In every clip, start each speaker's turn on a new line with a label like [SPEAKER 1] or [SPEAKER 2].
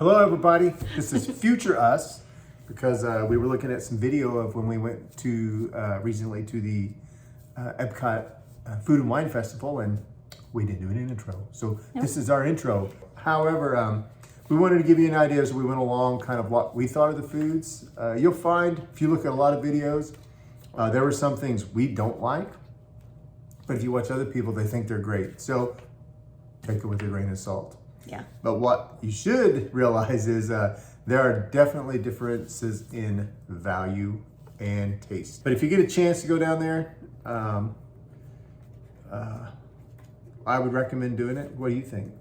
[SPEAKER 1] Hello everybody, this is Future Us, because we were looking at some video of when we went to recently to the EPCOT Food and Wine Festival, and we didn't do an intro. So This is our intro. However, we wanted to give you an idea as we went along kind of what we thought of the foods. You'll find, if you look at a lot of videos, there were some things we don't like, but if you watch other people, they think they're great. So take it with a grain of salt.
[SPEAKER 2] Yeah.
[SPEAKER 1] But what you should realize is there are definitely differences in value and taste. But if you get a chance to go down there, I would recommend doing it. What do you think?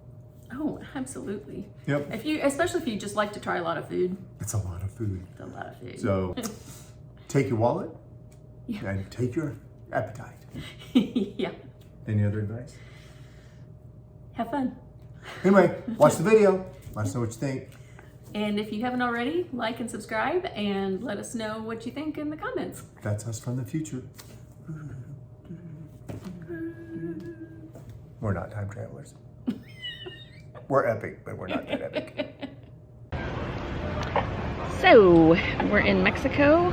[SPEAKER 2] Oh, absolutely.
[SPEAKER 1] Yep.
[SPEAKER 2] Especially if you just like to try a lot of food.
[SPEAKER 1] It's a lot of food.
[SPEAKER 2] It's a lot of food.
[SPEAKER 1] So take your wallet and take your appetite.
[SPEAKER 2] Yeah.
[SPEAKER 1] Any other advice?
[SPEAKER 2] Have fun.
[SPEAKER 1] Anyway, watch the video. Let us know what you think.
[SPEAKER 2] And if you haven't already, like and subscribe and let us know what you think in the comments.
[SPEAKER 1] That's us from the future. We're not time travelers. We're epic, but we're not that epic.
[SPEAKER 2] So, we're in Mexico.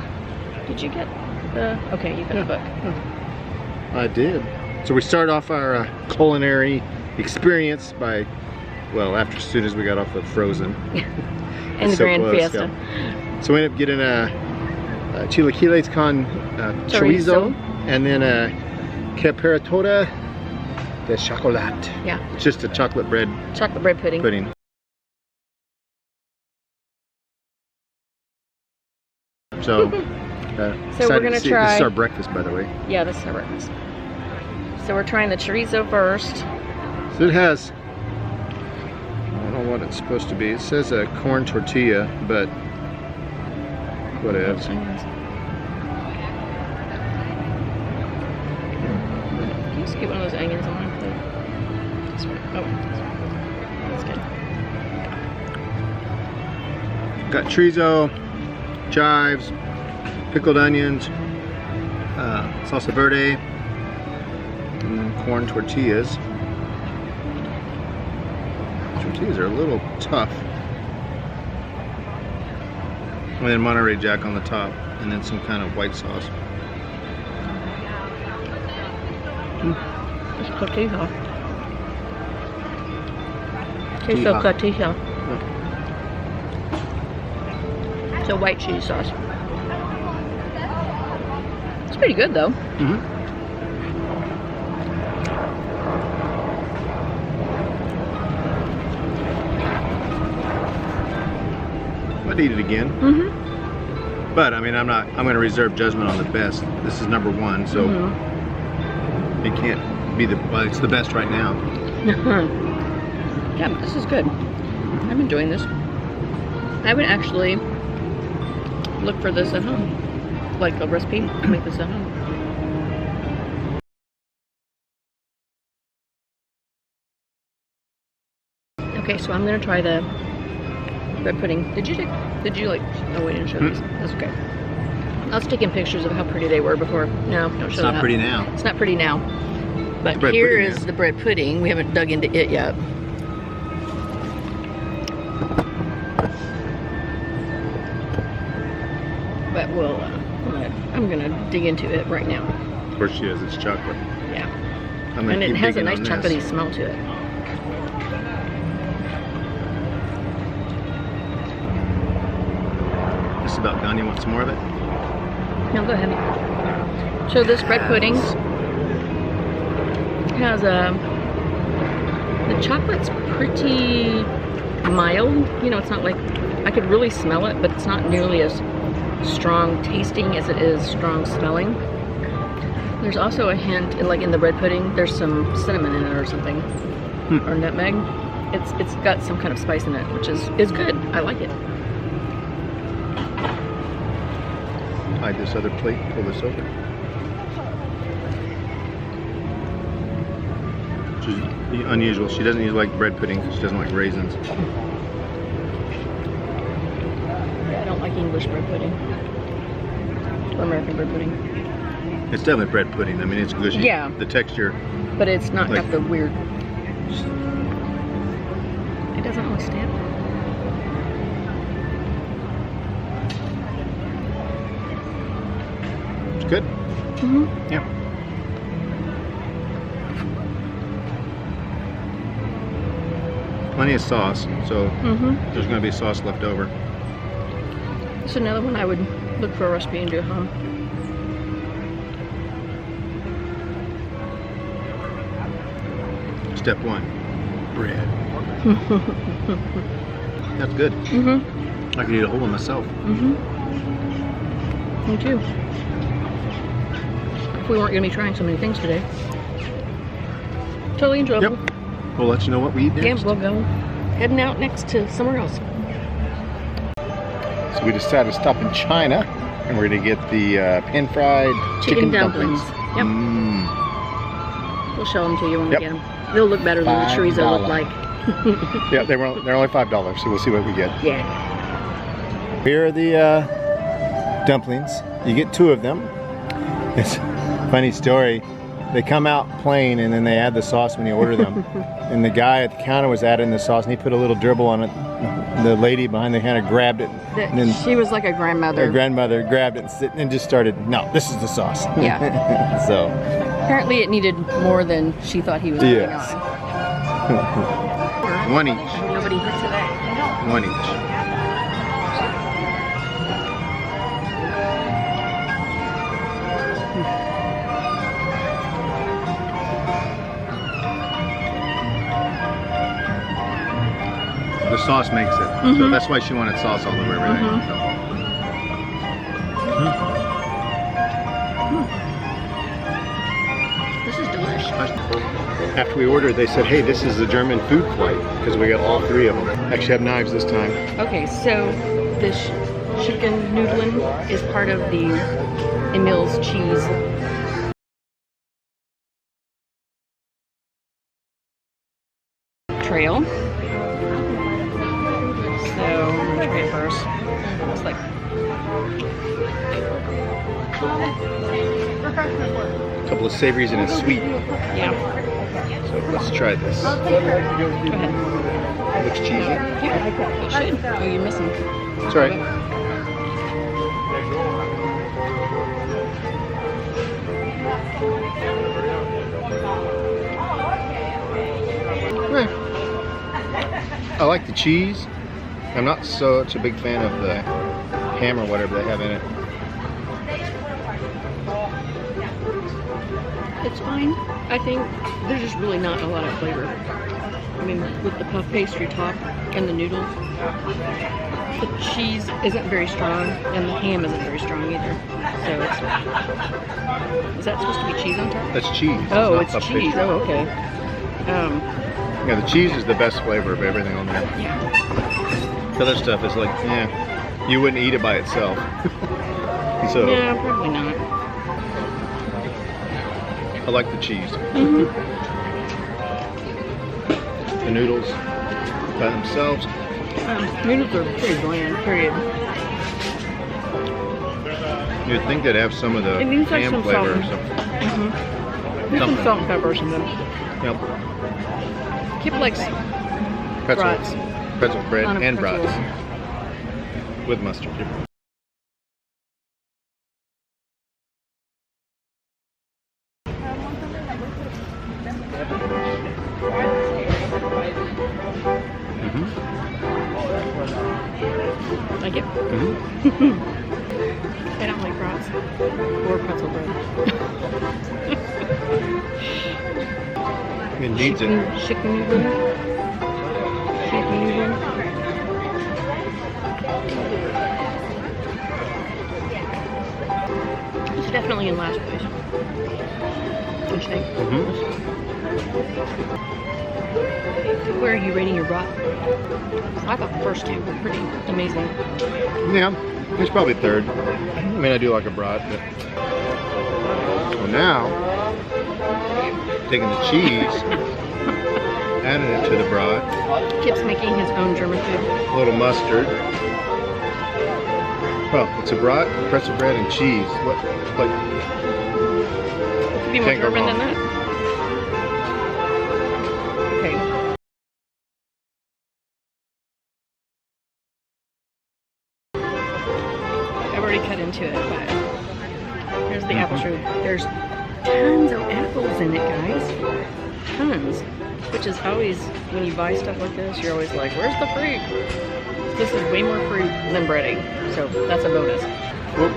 [SPEAKER 2] Did you get the... Okay, you got the book.
[SPEAKER 1] I did. So we start off our culinary experience by, well, after as soon as we got off of Frozen.
[SPEAKER 2] And the Grand Fiesta.
[SPEAKER 1] Yeah. So we ended up getting a chilaquiles con chorizo, and then a capirotada de chocolate.
[SPEAKER 2] Yeah.
[SPEAKER 1] It's just a chocolate bread pudding. So,
[SPEAKER 2] so we're gonna try.
[SPEAKER 1] This is our breakfast, by the way.
[SPEAKER 2] Yeah, this is our breakfast. So we're trying the chorizo first.
[SPEAKER 1] So it has, I don't know what it's supposed to be. It says a corn tortilla, but whatever.
[SPEAKER 2] Can you just get one of those onions on my plate? This way. Oh, that's good.
[SPEAKER 1] Got chorizo, chives, pickled onions, salsa verde, and then corn tortillas. Tortillas are a little tough. And then Monterey Jack on the top, and then some kind of white sauce.
[SPEAKER 2] It's cotija. Queso cotija. It's a white cheese sauce. It's pretty good though.
[SPEAKER 1] Mm-hmm. I'd eat it again.
[SPEAKER 2] Mm-hmm.
[SPEAKER 1] But I mean, I'm going to reserve judgment on the best. This is number one, so it can't be well, it's the best right now.
[SPEAKER 2] Yeah, this is good. I'm enjoying this. I would actually look for this at home, like a recipe to make this at home. Okay, so I'm gonna try the bread pudding. Did you like? Oh, we didn't show these. That's okay. I was taking pictures of how pretty they were before. No, don't show that.
[SPEAKER 1] It's not pretty now.
[SPEAKER 2] It's not pretty now. But here is the bread pudding. We haven't dug into it yet. But we'll. I'm gonna dig into it right now.
[SPEAKER 1] Of course she is. It's chocolate.
[SPEAKER 2] Yeah. And it has a nice chocolatey smell to it.
[SPEAKER 1] Just about done. You want some more of it?
[SPEAKER 2] No, go ahead. So this bread pudding has the chocolate's pretty mild. You know, it's not like, I could really smell it, but it's not nearly as strong tasting as it is strong smelling. There's also a hint, like in the bread pudding, there's some cinnamon in it or something, or nutmeg. It's got some kind of spice in it, which is good. I like it.
[SPEAKER 1] Hide this other plate, pull this over. Which is unusual. She doesn't like bread pudding because she doesn't like raisins.
[SPEAKER 2] Yeah, I don't like English bread pudding. Or American bread pudding.
[SPEAKER 1] It's definitely bread pudding. I mean, it's gushy.
[SPEAKER 2] Yeah.
[SPEAKER 1] The texture.
[SPEAKER 2] But it's not
[SPEAKER 1] like,
[SPEAKER 2] got the weird... It doesn't really stand. Mm-hmm.
[SPEAKER 1] Yeah. Plenty of sauce, so there's going to be sauce left over.
[SPEAKER 2] It's another one I would look for a recipe and do at home.
[SPEAKER 1] Step 1, bread. That's good. I could eat a whole one myself.
[SPEAKER 2] Me too. If we weren't going to be trying so many things today. Totally enjoyable.
[SPEAKER 1] Yep. We'll let you know what we eat next.
[SPEAKER 2] Yeah, we'll go heading out next to somewhere else.
[SPEAKER 1] So we decided to stop in China, and we're going to get the pan-fried chicken dumplings.
[SPEAKER 2] Yep. We'll show them to you when we get them. They'll look better than the chorizo look like.
[SPEAKER 1] Yeah, they're only $5, so we'll see what we get.
[SPEAKER 2] Yeah.
[SPEAKER 1] Here are the dumplings. You get 2 of them. It's a funny story. They come out plain, and then they add the sauce when you order them. And the guy at the counter was adding the sauce, and he put a little dribble on it. The lady behind the counter grabbed it. And then
[SPEAKER 2] she was like a grandmother.
[SPEAKER 1] her grandmother grabbed it and just started, no, this is the sauce.
[SPEAKER 2] Yeah.
[SPEAKER 1] So.
[SPEAKER 2] Apparently it needed more than she thought he was putting on.
[SPEAKER 1] One each.
[SPEAKER 2] Nobody hit today.
[SPEAKER 1] One each. The sauce makes it. So that's why she wanted sauce all over everything.
[SPEAKER 2] This is delicious.
[SPEAKER 1] After we ordered, they said, hey, this is the German food flight, because we got all 3 of them. Actually have knives this time.
[SPEAKER 2] Okay, so this chicken noodling is part of the Emil's cheese trail. So I'm gonna try it first. It's like
[SPEAKER 1] A couple of savories and a sweet.
[SPEAKER 2] yeah.
[SPEAKER 1] So let's try this.
[SPEAKER 2] Go ahead.
[SPEAKER 1] Looks cheesy.
[SPEAKER 2] Yeah, it should. Oh, you're missing.
[SPEAKER 1] It's all right. I like the cheese. I'm not such a big fan of the ham or whatever they have in it.
[SPEAKER 2] It's fine. I think there's just really not a lot of flavor. I mean, with the puff pastry top and the noodles, the cheese isn't very strong, and the ham isn't very strong either. So it's... Is that supposed to be cheese on top?
[SPEAKER 1] That's cheese.
[SPEAKER 2] Oh,
[SPEAKER 1] it's
[SPEAKER 2] it's
[SPEAKER 1] not puff
[SPEAKER 2] cheese.
[SPEAKER 1] pastry.
[SPEAKER 2] Oh, okay.
[SPEAKER 1] Yeah, the cheese is the best flavor of everything on there.
[SPEAKER 2] Yeah.
[SPEAKER 1] The other stuff is like, you wouldn't eat it by itself. So
[SPEAKER 2] Yeah, probably not.
[SPEAKER 1] I like the cheese. The noodles by themselves.
[SPEAKER 2] Noodles are pretty bland, period.
[SPEAKER 1] You'd think they'd have some of the
[SPEAKER 2] It needs like
[SPEAKER 1] ham
[SPEAKER 2] some
[SPEAKER 1] flavor
[SPEAKER 2] salt.
[SPEAKER 1] or something.
[SPEAKER 2] There's some salt and pepper or something.
[SPEAKER 1] Yep.
[SPEAKER 2] Kip likes brats.
[SPEAKER 1] Pretzel bread
[SPEAKER 2] On a
[SPEAKER 1] and
[SPEAKER 2] pretzel.
[SPEAKER 1] brats. With mustard.
[SPEAKER 2] Like it? I don't like brats or pretzel bread.
[SPEAKER 1] It needs it.
[SPEAKER 2] Chicken noodle. Chicken noodle. It's definitely in last place. Don't you think? Where are you rating your brat? I thought the first 2 were pretty amazing.
[SPEAKER 1] Yeah, it's probably 3rd. I mean, I do like a brat, but... So now, taking the cheese, adding it to the brat.
[SPEAKER 2] Kip's making his own German food.
[SPEAKER 1] A little mustard. Well, it's a brat, pretzel bread, and cheese. What? Like,
[SPEAKER 2] Could be more
[SPEAKER 1] Can't go
[SPEAKER 2] German than
[SPEAKER 1] wrong.
[SPEAKER 2] that. Okay. I've already cut into it, but here's the apple strudel. There's tons of apples in it, guys. Tons. Which is always, when you buy stuff like this, you're always like, where's the fruit? This is way more fruit than breading. So that's a bonus.
[SPEAKER 3] Whoop.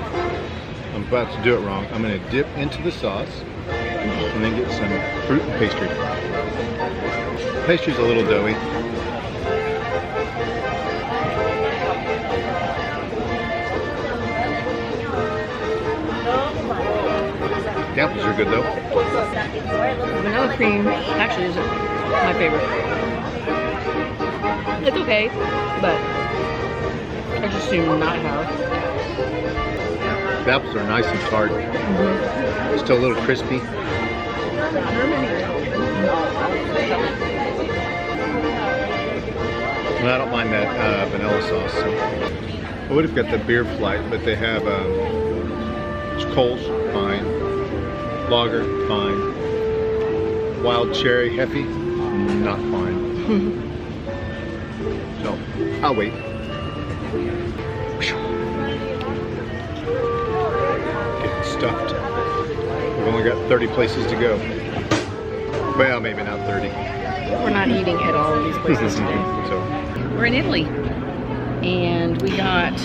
[SPEAKER 3] I'm about to do it wrong. I'm going to dip into the sauce and then get some fruit and pastry. Pastry's a little doughy. The apples are good though.
[SPEAKER 2] Vanilla cream actually is my favorite. It's okay, but I just do not have.
[SPEAKER 3] The apples are nice and tart. Still a little crispy. And I don't mind that vanilla sauce. So. I would have got the beer flight, but they have Coles, fine. Lager, fine. Wild cherry hefe, not fine. So, I'll wait. Getting stuffed. We've only got 30 places to go. Well, maybe not 30.
[SPEAKER 2] We're not eating at all of these places today.
[SPEAKER 3] So,
[SPEAKER 2] We're in Italy, and we got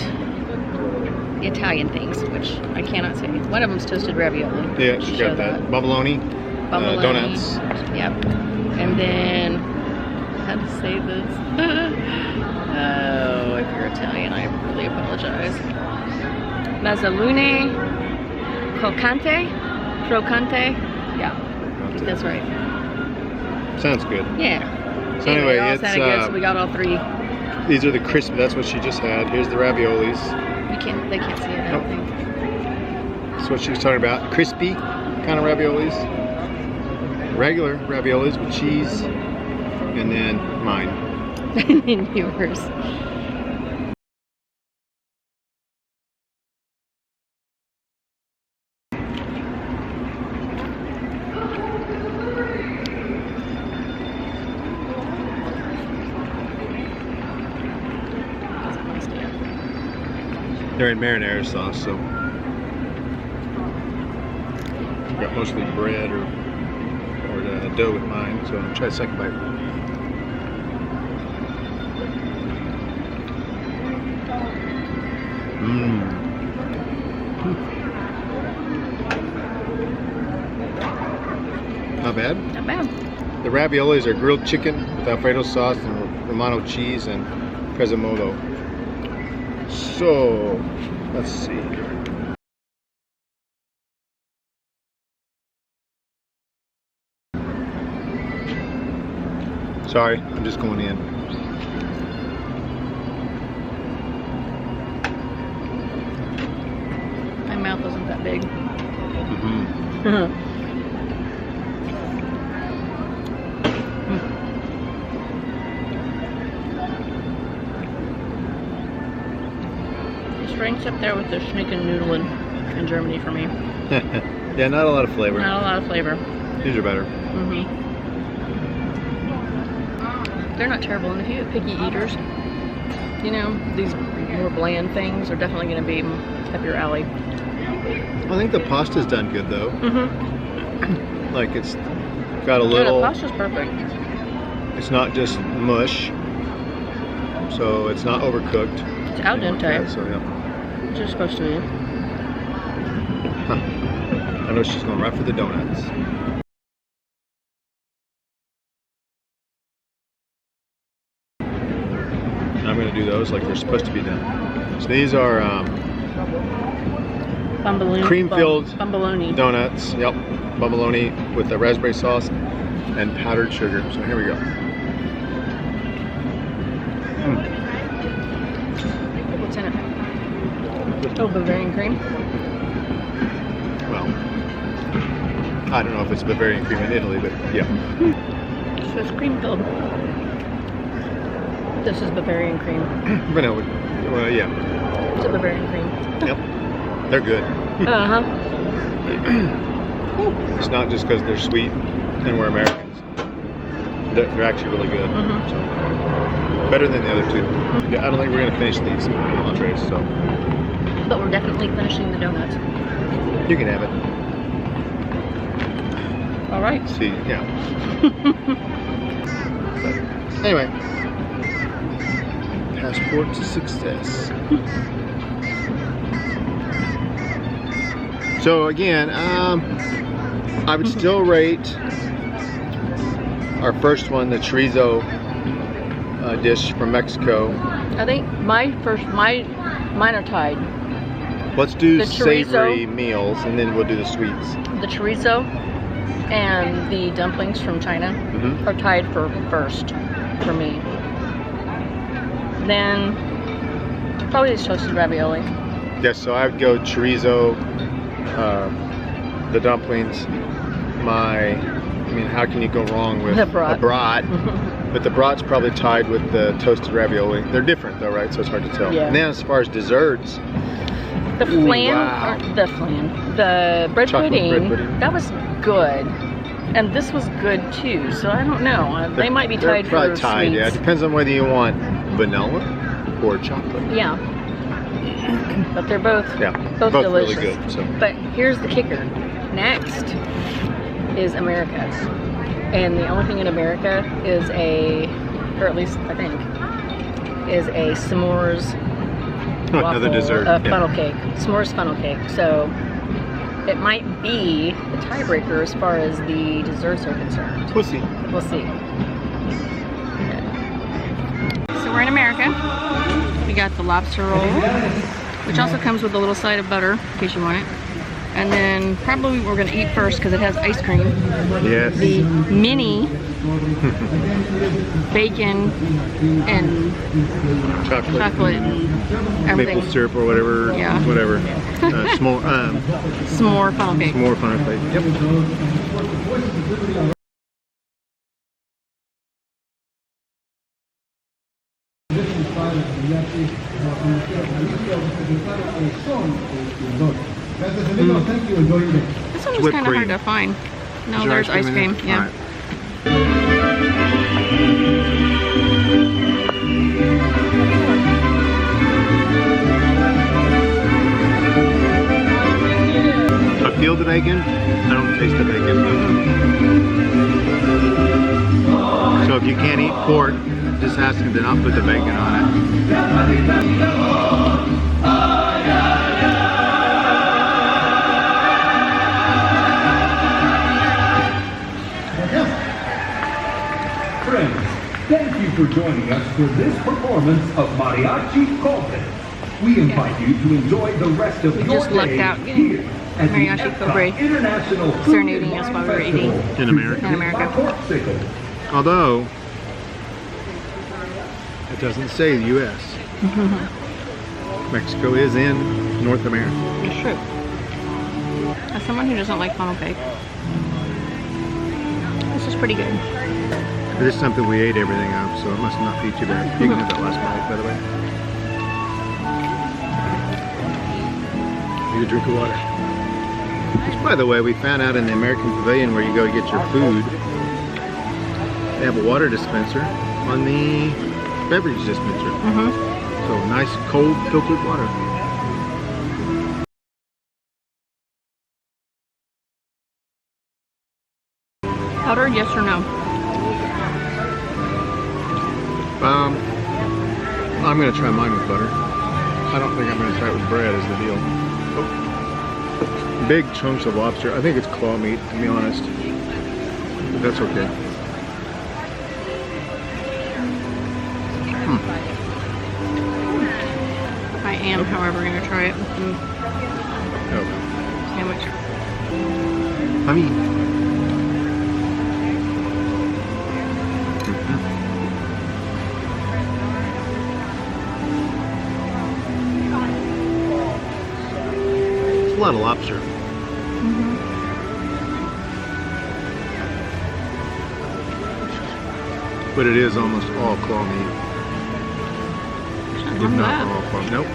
[SPEAKER 2] Italian things, which I cannot say. One of them's toasted ravioli.
[SPEAKER 3] yeah, she got that. Bubbaloni, donuts.
[SPEAKER 2] Yep. And then, how to say this? Oh, if you're Italian, I really apologize. Mazzalune, crocante. Yeah, I think that's right.
[SPEAKER 3] Sounds good.
[SPEAKER 2] Yeah.
[SPEAKER 3] So anyway,
[SPEAKER 2] it all
[SPEAKER 3] it's
[SPEAKER 2] sounded good, so we got all three.
[SPEAKER 3] these are the crispy. That's what she just had. Here's the raviolis.
[SPEAKER 2] They can't see it, I don't think.
[SPEAKER 3] That's what she was talking about. Crispy kind of raviolis. Regular raviolis with cheese. And then mine.
[SPEAKER 2] And yours.
[SPEAKER 3] They're in marinara sauce, so I've got mostly bread or the dough with mine. So I'll try a second bite. Not bad.
[SPEAKER 2] Not bad.
[SPEAKER 3] The raviolis are grilled chicken with Alfredo sauce and Romano cheese and prezzemolo. So, let's see. Sorry, I'm just going in.
[SPEAKER 2] My mouth isn't that big. It's ranks up there with the Schnicken Nudeln in Germany for me.
[SPEAKER 3] Yeah, not a lot of flavor.
[SPEAKER 2] Not a lot of flavor.
[SPEAKER 3] These are better.
[SPEAKER 2] They're not terrible, and if you have picky eaters, you know, these more bland things are definitely going to be up your alley.
[SPEAKER 3] I think the pasta's done good though. Like it's got a
[SPEAKER 2] Yeah,
[SPEAKER 3] little.
[SPEAKER 2] the pasta's perfect.
[SPEAKER 3] It's not just mush, so it's not overcooked.
[SPEAKER 2] It's al
[SPEAKER 3] Anything like
[SPEAKER 2] dente,
[SPEAKER 3] that, so yeah.
[SPEAKER 2] which is supposed to be.
[SPEAKER 3] I know she's going right for the donuts. I'm going to do those like they're supposed to be done. So these are cream-filled
[SPEAKER 2] Bumbaloni.
[SPEAKER 3] donuts. Yep, bumbaloni with the raspberry sauce and powdered sugar. So here we go.
[SPEAKER 2] What's in it? Oh, Bavarian cream.
[SPEAKER 3] Well, I don't know if it's Bavarian cream in Italy, but yeah.
[SPEAKER 2] So it's cream filled. This is Bavarian cream.
[SPEAKER 3] Vanilla. Well, yeah.
[SPEAKER 2] It's a Bavarian cream.
[SPEAKER 3] Yep. They're good. It's not just because they're sweet and we're Americans. They're actually really good. So, better than the other two. Yeah, I don't think we're going to finish these entrees, so.
[SPEAKER 2] But we're definitely finishing the donuts.
[SPEAKER 3] You can have it.
[SPEAKER 2] All right.
[SPEAKER 3] See, yeah. But anyway, passport to success. So again, I would still rate our first one, the chorizo dish from Mexico.
[SPEAKER 2] I think mine are tied.
[SPEAKER 3] Let's do
[SPEAKER 2] The
[SPEAKER 3] savory
[SPEAKER 2] chorizo.
[SPEAKER 3] meals, and then we'll do the sweets.
[SPEAKER 2] The chorizo and the dumplings from China
[SPEAKER 3] Mm-hmm.
[SPEAKER 2] are tied for first for me. Then probably these toasted ravioli.
[SPEAKER 3] Yes, so I would go chorizo, the dumplings, I mean, how can you go wrong with
[SPEAKER 2] The brat.
[SPEAKER 3] a brat? But the brat's probably tied with the toasted ravioli. They're different though, right? So it's hard to tell.
[SPEAKER 2] Yeah.
[SPEAKER 3] And then as far as desserts,
[SPEAKER 2] The flan,
[SPEAKER 3] wow.
[SPEAKER 2] or the bread
[SPEAKER 3] Chocolate
[SPEAKER 2] pudding,
[SPEAKER 3] bread pudding.
[SPEAKER 2] that was good. And this was good too, so I don't know. They might be
[SPEAKER 3] they're
[SPEAKER 2] tied
[SPEAKER 3] probably
[SPEAKER 2] for
[SPEAKER 3] tied,
[SPEAKER 2] sweets.
[SPEAKER 3] yeah. It depends on whether you want vanilla or chocolate.
[SPEAKER 2] Yeah. But they're both
[SPEAKER 3] Both
[SPEAKER 2] delicious.
[SPEAKER 3] really good. So
[SPEAKER 2] But here's the kicker. Next is America's. And the only thing in America is or at least I think, is a s'mores
[SPEAKER 3] another
[SPEAKER 2] waffle,
[SPEAKER 3] dessert.
[SPEAKER 2] funnel cake. S'mores funnel cake. So it might be the tiebreaker as far as the desserts are concerned.
[SPEAKER 3] We'll see.
[SPEAKER 2] We'll see. So we're in America. We got the lobster roll, which also comes with a little side of butter, in case you want it. And then probably what we're gonna eat first, because it has ice cream,
[SPEAKER 3] Yes.
[SPEAKER 2] the mini bacon and chocolate and everything.
[SPEAKER 3] Maple syrup or whatever.
[SPEAKER 2] Yeah.
[SPEAKER 3] Whatever. Small,
[SPEAKER 2] S'more funnel cake.
[SPEAKER 3] more fun plate. Yep.
[SPEAKER 2] This one was
[SPEAKER 3] Whipped
[SPEAKER 2] kind of hard
[SPEAKER 3] cream.
[SPEAKER 2] to find. No,
[SPEAKER 3] Is there
[SPEAKER 2] there's ice
[SPEAKER 3] in
[SPEAKER 2] cream.
[SPEAKER 3] there?
[SPEAKER 2] Yeah.
[SPEAKER 3] All right. I feel the bacon, I don't taste the bacon. So if you can't eat pork, just ask them to not put the bacon on it.
[SPEAKER 4] Friends, thank you for joining us for this performance of Mariachi Cobre. We invite you to enjoy the rest of
[SPEAKER 2] We
[SPEAKER 4] your
[SPEAKER 2] just lucked
[SPEAKER 4] day
[SPEAKER 2] out getting
[SPEAKER 4] here at the
[SPEAKER 2] Mariachi
[SPEAKER 4] EPCOT
[SPEAKER 2] Cobre
[SPEAKER 4] International Food
[SPEAKER 2] serenading
[SPEAKER 4] and
[SPEAKER 2] us
[SPEAKER 4] Wine
[SPEAKER 2] while we were eating.
[SPEAKER 4] Festival,
[SPEAKER 3] In America.
[SPEAKER 2] In America.
[SPEAKER 4] by Corpsicle.
[SPEAKER 3] Although, it doesn't say the U.S. Mexico is in North America.
[SPEAKER 2] It's true. As someone who doesn't like funnel cake, this is pretty good.
[SPEAKER 3] This is something we ate everything of, so it must not be too bad. You can have that last bite, by the way. Need a drink of water. Which, by the way, we found out in the American Pavilion where you go get your food, they have a water dispenser on the beverage dispenser. So nice, cold, filtered water.
[SPEAKER 2] Powder, yes or no?
[SPEAKER 3] I'm gonna try mine with butter. I don't think I'm gonna try it with bread, is the deal. Oh. Big chunks of lobster. I think it's claw meat, to be honest. But that's okay.
[SPEAKER 2] I am, however, going to try it with the
[SPEAKER 3] Oh.
[SPEAKER 2] sandwich.
[SPEAKER 3] I mean, it's a lot of lobster. But it is almost all claw meat.
[SPEAKER 2] Something
[SPEAKER 3] If
[SPEAKER 2] wrong with
[SPEAKER 3] not
[SPEAKER 2] that.
[SPEAKER 3] all claw. Nope.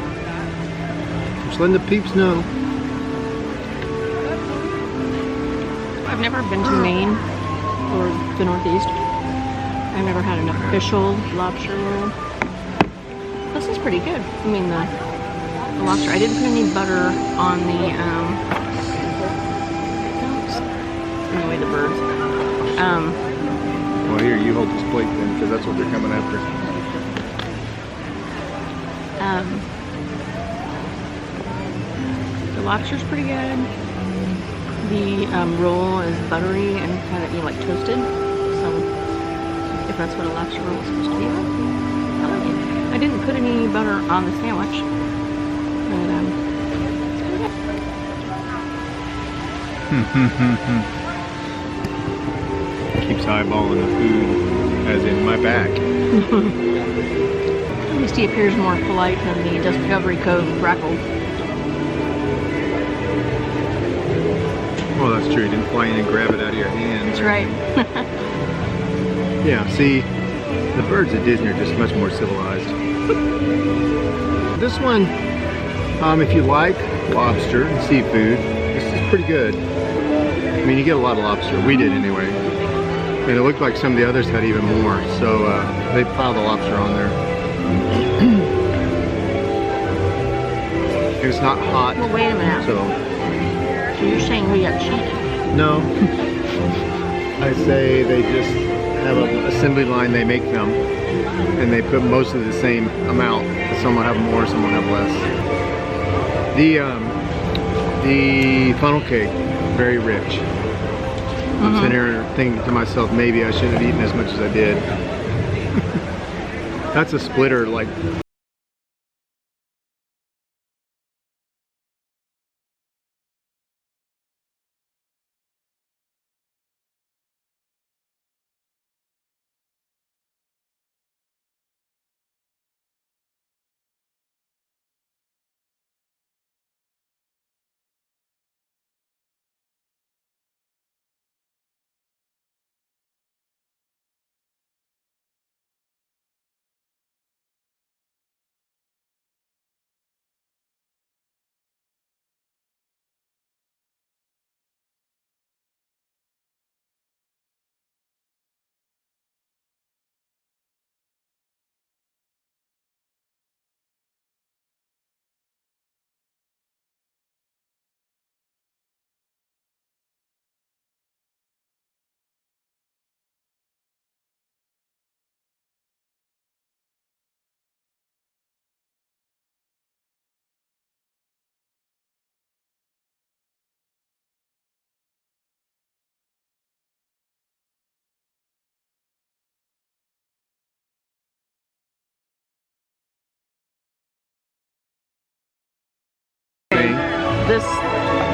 [SPEAKER 3] Just letting the peeps know.
[SPEAKER 2] I've never been to Maine or the Northeast. I've never had an official lobster roll. This is pretty good. I mean, the the lobster. I didn't put any butter on the, anyway, the birds.
[SPEAKER 3] Well, here, you hold this plate then, because that's what they're coming after.
[SPEAKER 2] The lobster's pretty good. The roll is buttery and kind of, you know, like toasted. So, if that's what a lobster roll is supposed to be like, I like it. I didn't put any butter on the sandwich. But,
[SPEAKER 3] Keeps eyeballing the food, as in my back.
[SPEAKER 2] at least he appears more polite than the Discovery Cove grackle.
[SPEAKER 3] Well, that's true. You didn't fly in and grab it out of your hands.
[SPEAKER 2] That's right.
[SPEAKER 3] Yeah, see, the birds at Disney are just much more civilized. This one, if you like lobster and seafood, this is pretty good. I mean, you get a lot of lobster. We did anyway. And it looked like some of the others had even more. So they piled the lobster on there. It's not hot.
[SPEAKER 2] Well, wait a minute.
[SPEAKER 3] So
[SPEAKER 2] You're saying we got cheated?
[SPEAKER 3] no. I say they just have an assembly line, they make them, and they put most of the same amount. Some will have more, some will have less. The funnel cake, very rich. I'm sitting here thinking to myself, maybe I shouldn't have eaten as much as I did. That's a splitter, like.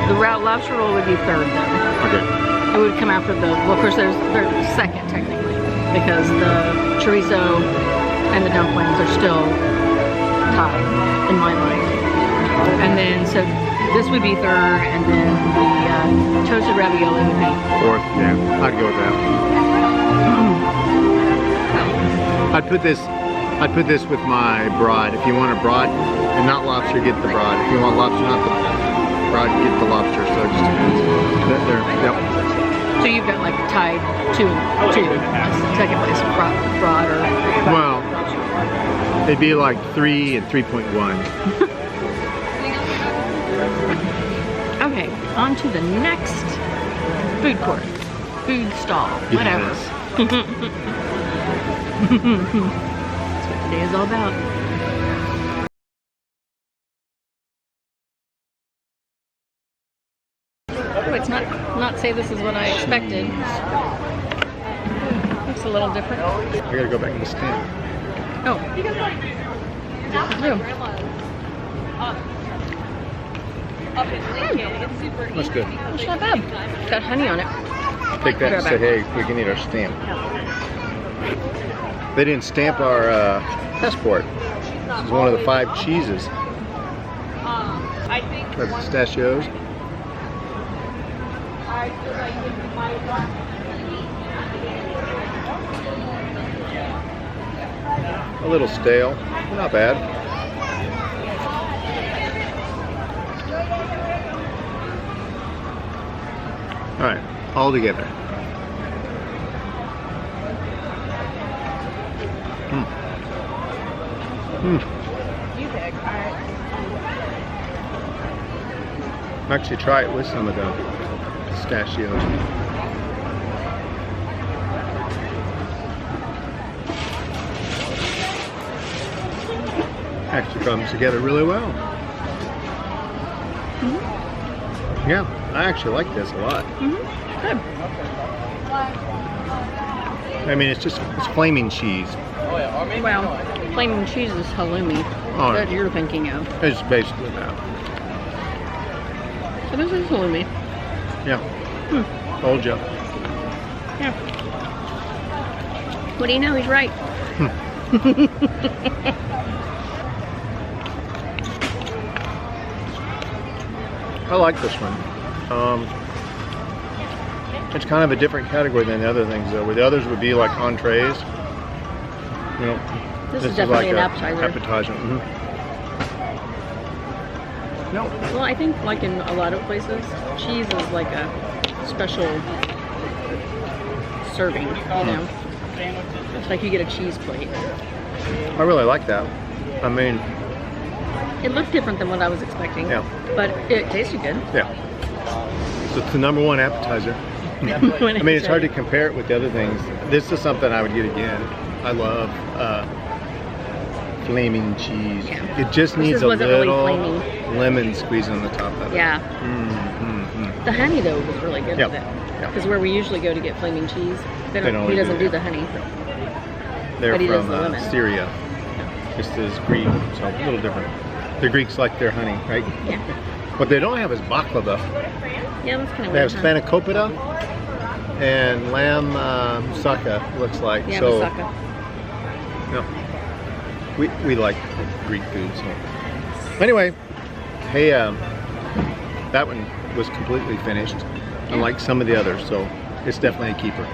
[SPEAKER 2] The lobster roll would be third then.
[SPEAKER 3] Okay.
[SPEAKER 2] It would come after well, of course, they're second technically, because the chorizo and the dumplings are still tied in my mind. And then, so this would be third, and then the toasted ravioli would be
[SPEAKER 3] Fourth, yeah, I'd go with that. I'd put this with my broad. If you want a broad and not lobster, get the broad. If you want lobster, not the broad, get the lobster. So it just depends. There, yep.
[SPEAKER 2] So you've got like tied two, second place, broad or
[SPEAKER 3] Well, it'd be like 3 and 3.1.
[SPEAKER 2] Okay, on to the next food court, food stall, whatever. That's what today is all about. Oh, it's not say this is what I expected. Looks a little different.
[SPEAKER 3] I gotta go back and stand.
[SPEAKER 2] Oh.
[SPEAKER 3] That's good.
[SPEAKER 2] It's not bad. It's got honey on it.
[SPEAKER 3] Take that and say, hey, we can eat our stamp. They didn't stamp our passport. This is one of the 5 cheeses. Got pistachios. A little stale, not bad. All right, all together. Actually, try it with some of the pistachios. Actually comes together really well. Yeah, I actually like this a lot.
[SPEAKER 2] Good.
[SPEAKER 3] I mean, it's flaming cheese.
[SPEAKER 2] Well, flaming cheese is halloumi
[SPEAKER 3] Oh,
[SPEAKER 2] that you're thinking of.
[SPEAKER 3] It's basically that.
[SPEAKER 2] So this is halloumi.
[SPEAKER 3] Yeah. Told you.
[SPEAKER 2] Yeah. What do you know? He's right.
[SPEAKER 3] I like this one. It's kind of a different category than the other things, though. Where the others would be like entrees. You know,
[SPEAKER 2] This is definitely an appetizer.
[SPEAKER 3] Appetizer. No.
[SPEAKER 2] Well, I think like in a lot of places, cheese is like a special serving, you know? It's like you get a cheese plate.
[SPEAKER 3] I really like that. I mean,
[SPEAKER 2] It looked different than what I was expecting.
[SPEAKER 3] Yeah.
[SPEAKER 2] But it tasted good.
[SPEAKER 3] yeah. So it's the #1 appetizer. I mean, it's hard to compare it with the other things. This is something I would get again. I love flaming cheese.
[SPEAKER 2] Yeah.
[SPEAKER 3] It just
[SPEAKER 2] This
[SPEAKER 3] needs a
[SPEAKER 2] wasn't really
[SPEAKER 3] little
[SPEAKER 2] flaming.
[SPEAKER 3] lemon squeezed on the top of it.
[SPEAKER 2] Yeah. The honey though was really good
[SPEAKER 3] Yep.
[SPEAKER 2] with it.
[SPEAKER 3] Yep.
[SPEAKER 2] Because where we usually go to get flaming cheese,
[SPEAKER 3] They
[SPEAKER 2] he
[SPEAKER 3] don't
[SPEAKER 2] doesn't
[SPEAKER 3] do
[SPEAKER 2] do
[SPEAKER 3] that.
[SPEAKER 2] the honey.
[SPEAKER 3] They're
[SPEAKER 2] But he does
[SPEAKER 3] from
[SPEAKER 2] the lemon.
[SPEAKER 3] Syria. This is Greek, so a little different. The Greeks like their honey, right?
[SPEAKER 2] Yeah.
[SPEAKER 3] What they don't have is baklava.
[SPEAKER 2] Yeah, that's kind of
[SPEAKER 3] They have
[SPEAKER 2] weird. Huh?
[SPEAKER 3] spanakopita and lamb moussaka, looks like.
[SPEAKER 2] Yeah,
[SPEAKER 3] so,
[SPEAKER 2] moussaka.
[SPEAKER 3] no. We like Greek food, so. Anyway, hey, that one was completely finished, unlike some of the others, so it's definitely a keeper.